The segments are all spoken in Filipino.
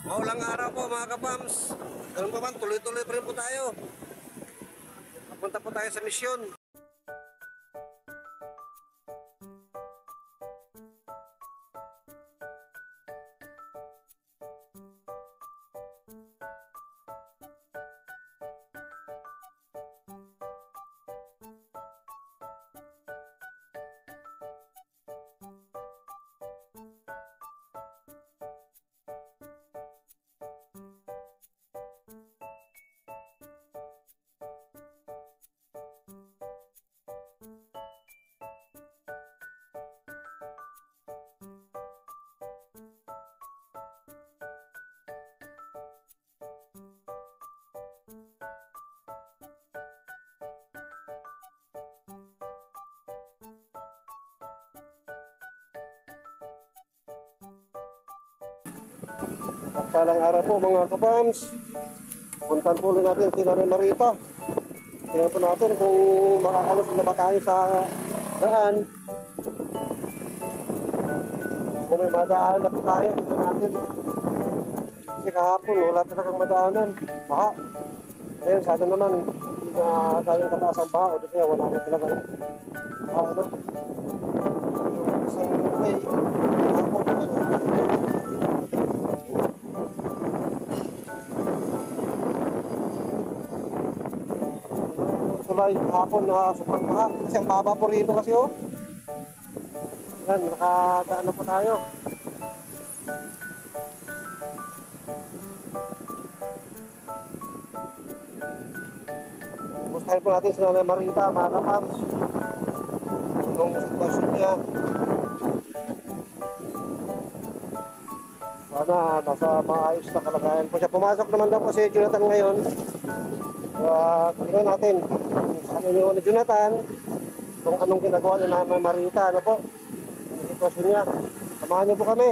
Maulang araw po mga kapams. Ganun pa man, tuloy-tuloy pa rin po tayo. Papunta po tayo sa misyon. Palang araw po mga kapams. Puntan po ulit natin si Nanay Marita. Tingnan po natin kung makakalos na ba tayo sa daan. Kung may madaan na po tayo, tingnan natin. Kasi kahapon, wala talagang madaanan. Baha. Ngayon, sana naman, hindi na tayong kataas ang baha. O di kaya wala na talaga. Ano? Isang way. Kahapon na tulay hapon na sobrang baha kasi ang baba po rito kasi oh. Yan, nakadaan na po tayo. Gustahin po natin si Nanay Marita, mga kapams. Anong sitwasyon niya. Sana nasa maayos na kalagayan po siya. Pumasok naman daw po si Jonathan ngayon. Tingnan natin ano yung ni Jonathan, kung anong ginagawa ni Nanay Marita, ano po yung sitwasyon niya. Samahan niyo po kami.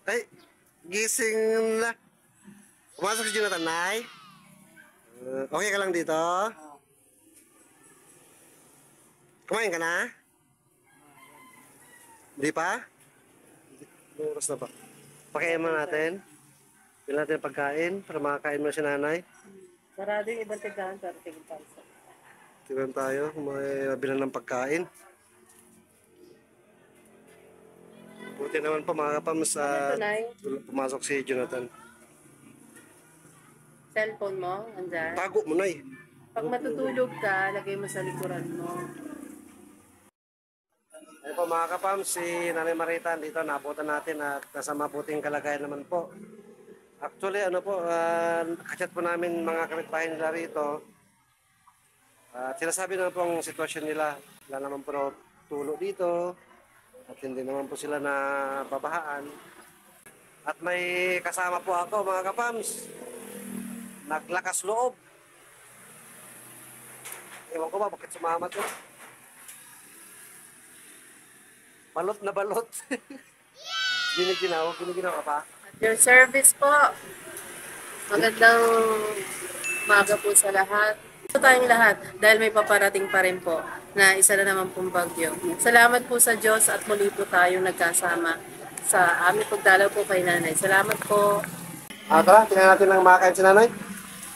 Ay, gising na. Pumasok si Jonathan, Nay. Okay ka lang dito? Kumain ka na? Hindi pa? Anong oras na ba? Pakain mo natin. Bilang natin pagkain para makakain mo si Nanay. Sarado yung ibang tindahan pero tingin tayo sa. Tignan tayo kung may bilang ng pagkain. Buti naman pa mga kapams sa pumasok si Jonathan. Cellphone mo, andyan. Tago mo, Nay. Pag matutulog ka, lagay mo sa likuran mo. Ayun po mga kapams, si Nanay Marita dito, nabutan natin at nasa mabuting kalagayan naman po. Actually, ano po, kachat po namin mga kapitbahay nila rito. At sinasabi naman po ang sitwasyon nila. Wala naman po tulo dito. At hindi naman po sila na babahaan. At may kasama po ako mga kapams. Naglakas loob. Ewan ko ba bakit sumama to. Balot na balot. Giniginaw ka pa? At your service po. Magandang Maaga po sa lahat. Ito tayong lahat dahil may paparating pa rin po na isa na naman pong bagyo. Salamat po sa Diyos at muli po tayong nagkasama sa aming pagdalaw po kay nanay. Salamat po. Tara, tingnan natin ang makakain si nanay.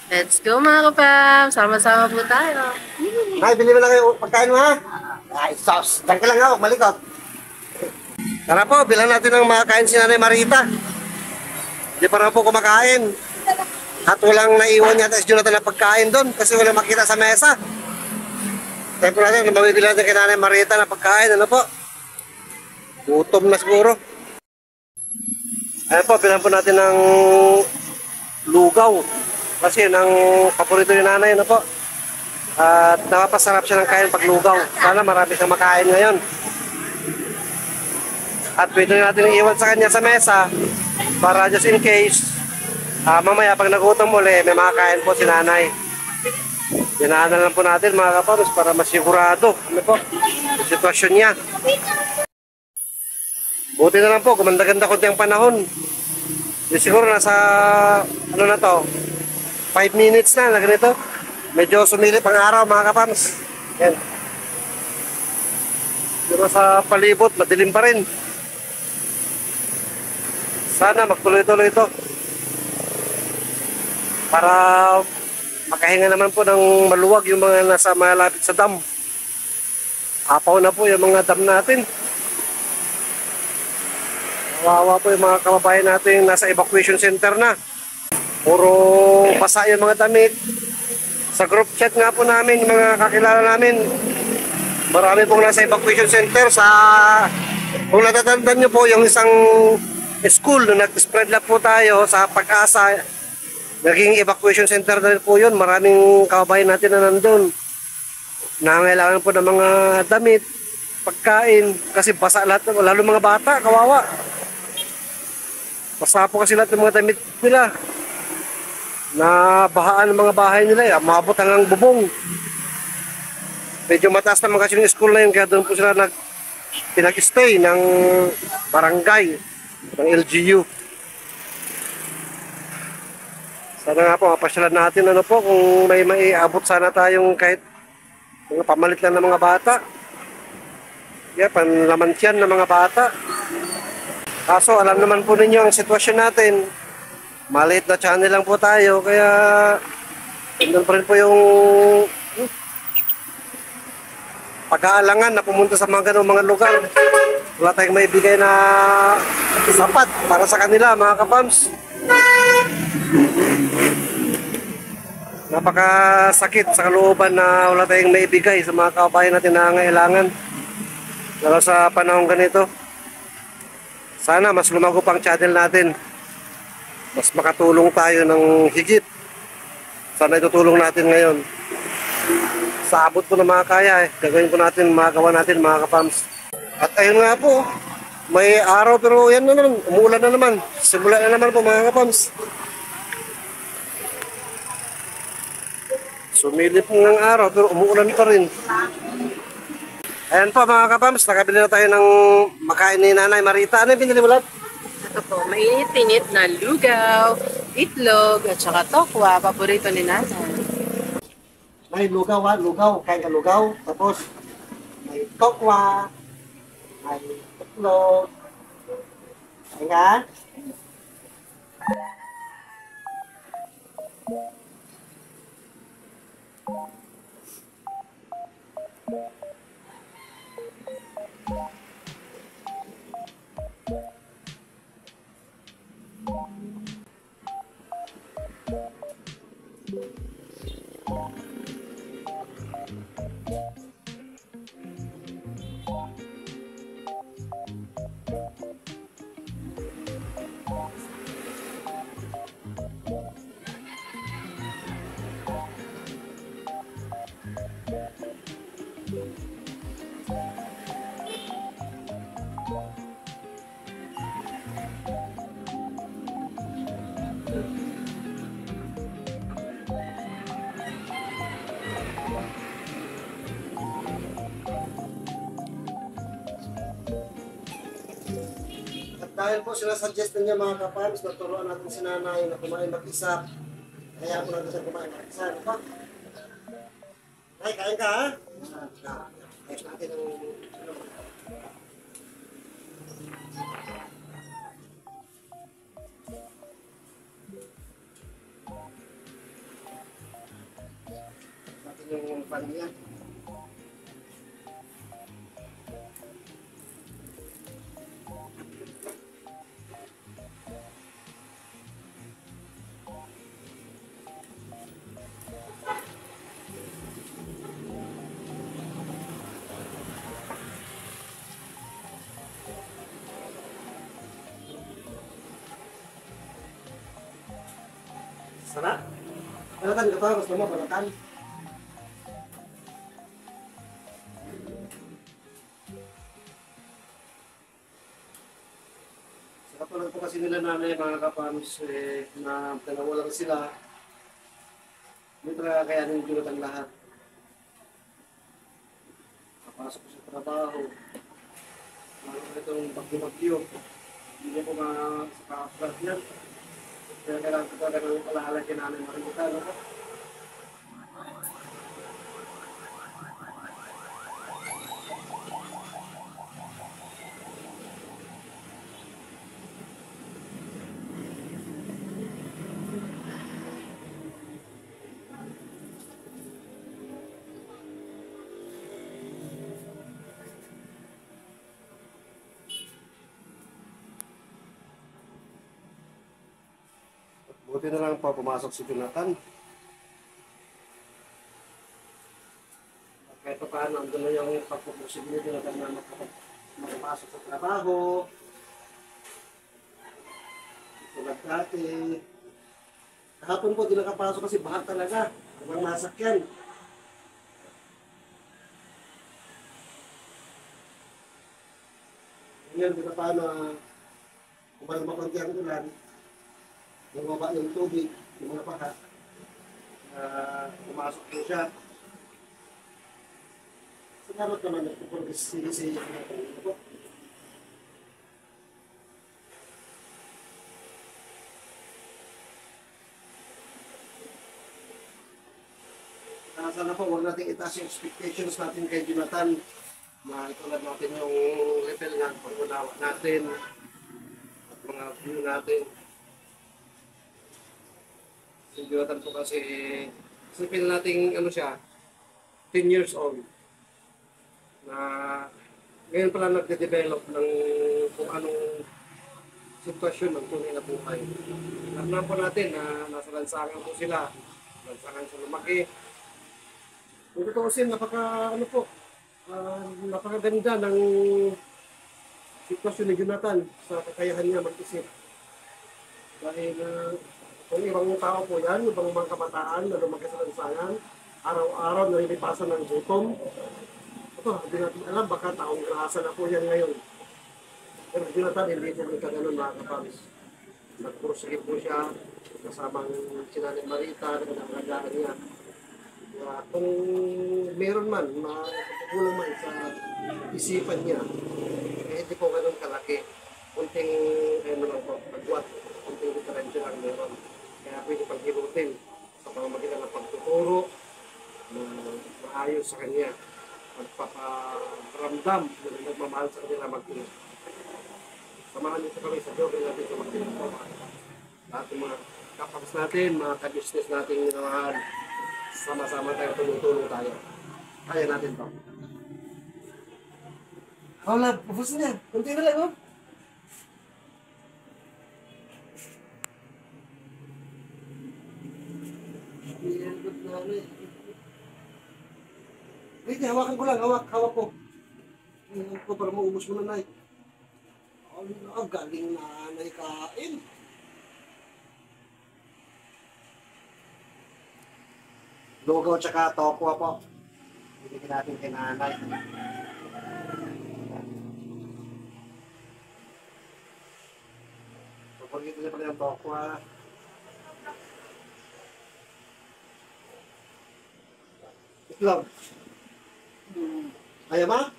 Let's go mga kapam! Sama-sama po tayo. Nay, bili mo na kayo pagkain mo ha. Ay, sauce. Diyan ka lang ako, malikot. Tara po, bilang natin ang makakain si nanay Marita. Hindi pa na po kumakain. At walang naiwan yata si Jonathan na pagkain doon kasi walang makita sa mesa. Kaya po natin, mabibili natin kay nanay Marita na pagkain. Ano po? Gutom na siguro. Ayan po, bilang po natin ng lugaw. Kasi yun ang paborito ni nanay, ano po. At napapasarap siya ng kain pag lugaw. Sana marami siyang makain ngayon. At pwede natin iwan sa kanya sa mesa para just in case mamaya pag nagutom uli, may makakain po si nanay. Dinaanan lang po natin mga kaparos para masigurado ano po, yung sitwasyon niya. Buti na lang po, gumanda-ganda konti ang panahon. Di siguro nasa ano na to 5 minutes na ganito. Medyo sumilip ang araw mga kapams. Yan. Pero sa palibot, madilim pa rin. Sana magtuloy-tuloy ito. Para makahinga naman po ng maluwag yung mga nasa malapit sa dam. Apaw na po yung mga dam natin. Kawawa po yung mga kababayan natin nasa evacuation center na. Puro basa yung mga damit. Sa group chat nga po namin, yung mga kakilala namin, marami pong nasa evacuation center sa, kung natatandaan nyo po, yung isang school na nag-spread lang po tayo sa Pag-asa, naging evacuation center na rin po yun. Maraming kababayan natin na nandun. Nangailangan po ng mga damit, pagkain, kasi basa lahat, lalo mga bata, kawawa. Basa po kasi lahat ng mga damit nila. Nabahaan ng mga bahay nila, maabot hanggang bubong. Medyo mataas naman kasi yung school na yun, kaya doon po sila pinag-stay ng barangay, ng LGU. Sana nga po, mapasyalan natin ano po, kung may maiabot sana tayong kahit mga pamalit lang ng mga bata. Yeah, panlaman siyan ng mga bata. Kaso alam naman po ninyo ang sitwasyon natin. Maliit na channel lang po tayo, kaya nandun pa rin po yung pag-aalangan na pumunta sa mga ganong mga lugar. Wala tayong maibigay na sapat para sa kanila mga kapams. Napakasakit sa kalooban na wala tayong maibigay sa mga kababayan natin na nangangailangan. Lalo sa panahon ganito. Sana mas lumago pang channel natin. Mas makatulong tayo ng higit. Sana itutulong natin ngayon. Sa abot po na mga kaya gagawin po natin, magawa natin mga kapams. At ayun nga po, may araw pero yan na naman, umuulan na naman. Simula na naman po mga kapams. Sumilip ng araw pero umuulan pa rin. Ayan po mga kapams, nakabili na tayo ng makain ni Nanay Marita. Ano yung binili mo lahat? Ito po, mainit-init na lugaw, itlog, at saka tokwa, paborito ni nanay. May lugaw ha, lugaw. Kain ka lugaw. Tapos may tokwa, may itlog. Kain ka? Dahil po sinasuggest niya mga kapams na turuan natin si nanay na kumain mag-isa. Kaya ako lang siya kumain. Saan pa? Ay, kain ka ha? Ayos natin ang... Natin yung pan niya. Sarap. Balatan ka pa, gusto mo balatan? Sarap lang po kasi nila nanay mga kapams, na dalawa lang sila. Hindi talaga kayanin yung ang lahat. Kapasok ko sa trabaho. Mga itong bagyo-bagyo. Hindi ko makakapag yan. Kaya kailangan ko talaga ng alaala kinanay marimutan. No? Buti na lang po pumasok si Jonathan. Kahit pa paano, andun na yung pagpuposibility na Jonathan na makapasok sa trabaho. Tulad dati. Kahapon po, di nakapasok kasi bahag talaga. Walang masakyan. Ngayon, di na paano, kumalma konti ang ulan. Bumaba yung tubig, yung mga paha. Pumasok po siya. Salamat naman nagpupurgis-sinisiyas natin. Ano po? Sana po, huwag natin itaas yung expectations natin kay Jonathan. Na itulad natin yung level nga, pag-unawa natin, at mga view natin. Si Jonathan po kasi, isipin natin ano siya, 10 years old. Na ngayon pala nagde-develop ng kung anong sitwasyon ng tunay na buhay. Alam po natin na nasa lansangan po sila, lansangan sa lumaki. Kung tutuusin, napakaganda ng sitwasyon ni Jonathan sa kakayahan niya mag-isip. Dahil kung ibang tao po yan, ibang mga kabataan na lumaki sa lansangan, araw-araw nalilipasan ng gutom. Ito, hindi natin alam, baka taong grasa na po yan ngayon. Pero Jonathan, hindi po may kaganon mga kapamis. Nagpursige po siya, kasamang sinanay Marita, nagkakagaan niya. Kung meron man, kulang man sa isipan niya, hindi po ganun kalaki. Kunting, pagwat, kunting diferensya lang meron. Kaya pwede paghilutin sa pamamagitan ng pagtuturo na maayos sa kanya. Magpaparamdam na nagmamahal sa kanila mag-ina. Samahan nito kami sa job natin sa mag-ina. Lahat ng mga kapags natin, mga ka-business natin ginawahan, sama-sama tayo, tulong-tulong tayo. Kaya natin to. Wala, pupus niya. Kunti na lang, oh. Good na ano eh. Wait, hawakan ko lang, hawak ko. Hawak ko para maubos mo na, Nay. Galing na Nay kain. Lugaw tsaka tokwa po. Bibigyan natin kay nanay. Pagpagito niya pala yung tokwa. Itlog. Ayaw ba?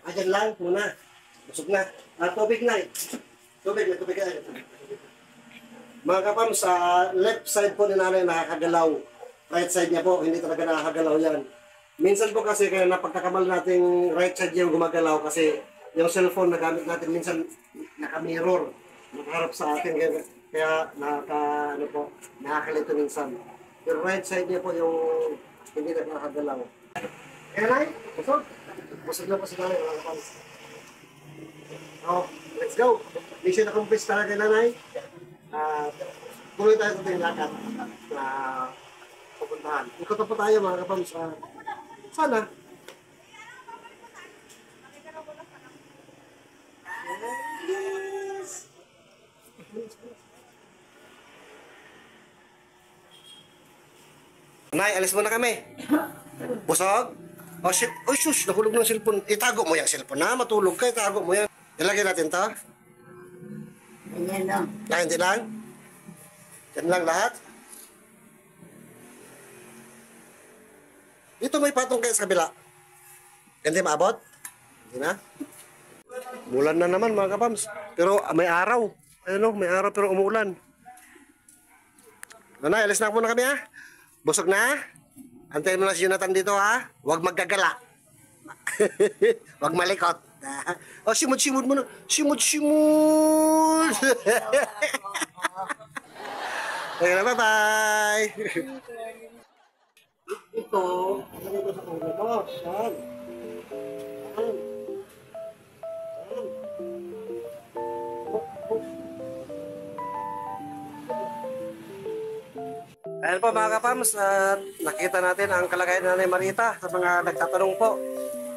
Ayan lang muna. Busog na. Tubig na eh. Tubig ka. Mga kapam, sa left side po ni nanay nakakagalaw. Right side niya po, hindi talaga nakakagalaw yan. Minsan po kasi kaya napagkakamal nating right side yung gumagalaw kasi yung cellphone na gamit natin minsan naka-mirror. Nakaharap sa atin kaya ano po, nakakalito minsan. Yung right side niya po yung hindi nakakagalaw. Kaya nay, busog. Busog na po si nanay mga kapam. Oh, let's go. Mission accomplished talaga nanay. Tuloy tayo sa ating lakad na pupuntahan. Ikot na po tayo mga kapam sa sana. Yes. Nay, alis muna kami. Busog? Oh shit, oh shush, nahulog ng cellphone. Itago mo yung cellphone na, matulog ka, itago mo yan. Ilagay natin to. Ganyan lang. Hindi lang. Yan lang lahat. Dito may patong kayo sa kabila. Hindi maabot? Hindi na. Umulan na naman mga kapams. Pero may araw. Ayun o, may araw pero umuulan. Nanay, alis na muna kami ha. Busog na? Antayin mo na si Jonathan dito ha. Huwag maggagala. Huwag malikot. Oh, simod-simod mo na. Simod-simod. Okay na, bye-bye. Ito, ano ito sa ulo mo? Yan. Yan. Ayan po mga kapams, nakita natin ang kalagayan ni Nanay Marita sa mga nagtatanong po,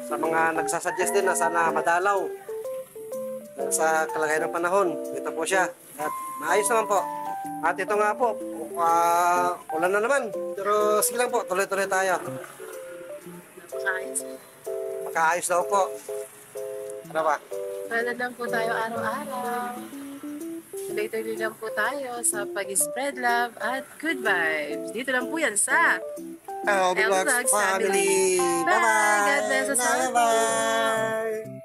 sa mga nagsasuggest din na sana madalaw sa kalagayan ng panahon. Ito po siya at maayos naman po. At ito nga po, ulan na naman, pero sige lang po, tuloy-tuloy tayo. Napakaayos. Makaayos daw po. Ano ba? Wala lang po tayo araw-araw. Tuloy-tuloy lang po tayo sa pag-spread love at good vibes. Dito lang po yan sa LB Vlogs Vlogs Family. Family. Bye! God bless us all. Bye-bye!